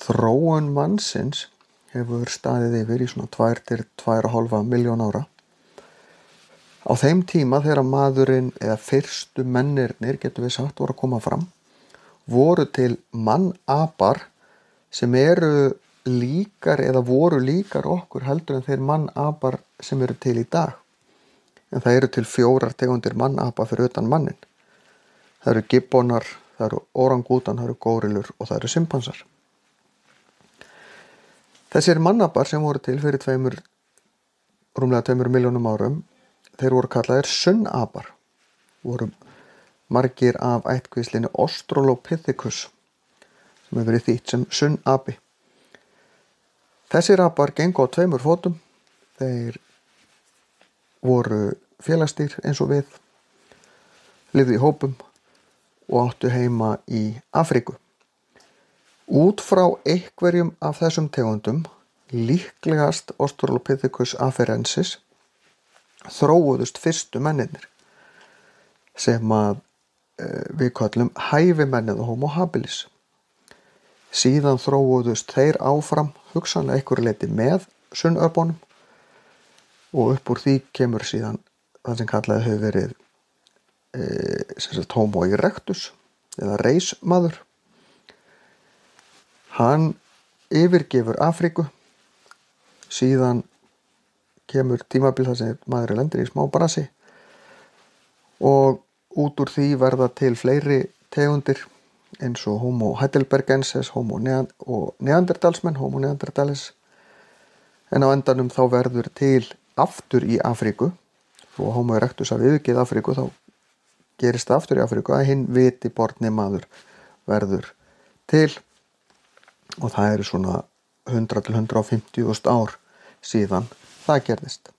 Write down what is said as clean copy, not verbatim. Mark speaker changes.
Speaker 1: þróun mannsins hefur staðið yfir í svona 2 til 2,5 milljón ára. Á þeim tíma þegar maðurinn eða fyrstu mennirnir, getum við sagt, voru að koma fram, voru til mannapar sem eru líkar eða voru líkar okkur heldur en þeir mannapar sem eru til í dag. En það eru til 4 tegundir mannapa fyrir utan mannin. Það eru gibbonar, það eru orangútan, það eru górilur og það eru simpansar. Þessir mannapar sem voru til fyrir rúmlega 2 milljónum árum, þeir voru kallaðir sunnapar. Voru margir af ættkvíslinni Australopithecus sem hefur verið þýtt sem sunnapi. Þessir apar gengu á 2 fótum. Þeir voru félagsdýr eins og við, lifðu í hópum og áttu heima í Afríku. Út frá einhverjum af þessum tegundum, líklegast Australopithecus afarensis, þróuðust fyrstu mennirnir sem að við köllum hæfimenn eða Homo habilis. Síðan þróuðust þeir áfram, hugsanlega einhverju leyti með sunnöpunum, og upp úr því kemur síðan það sem kallað hefur verið Homo erectus eða reismaður. Hann yfirgefur Afríku, síðan kemur tímabil þar sem maður lendir í smá brasi og út úr því verða til fleiri tegundir eins og Homo heidelbergensis, Homo neandertalsmenn, Homo neandertalis, en á endanum þá verður til aftur í Afríku, og Homo erectus hafi yfirgefið Afríku, þá gerist það aftur í Afríku að hinn viti borni maður verður til, og það eru svona 100 til 150.000 ár síðan það gerðist.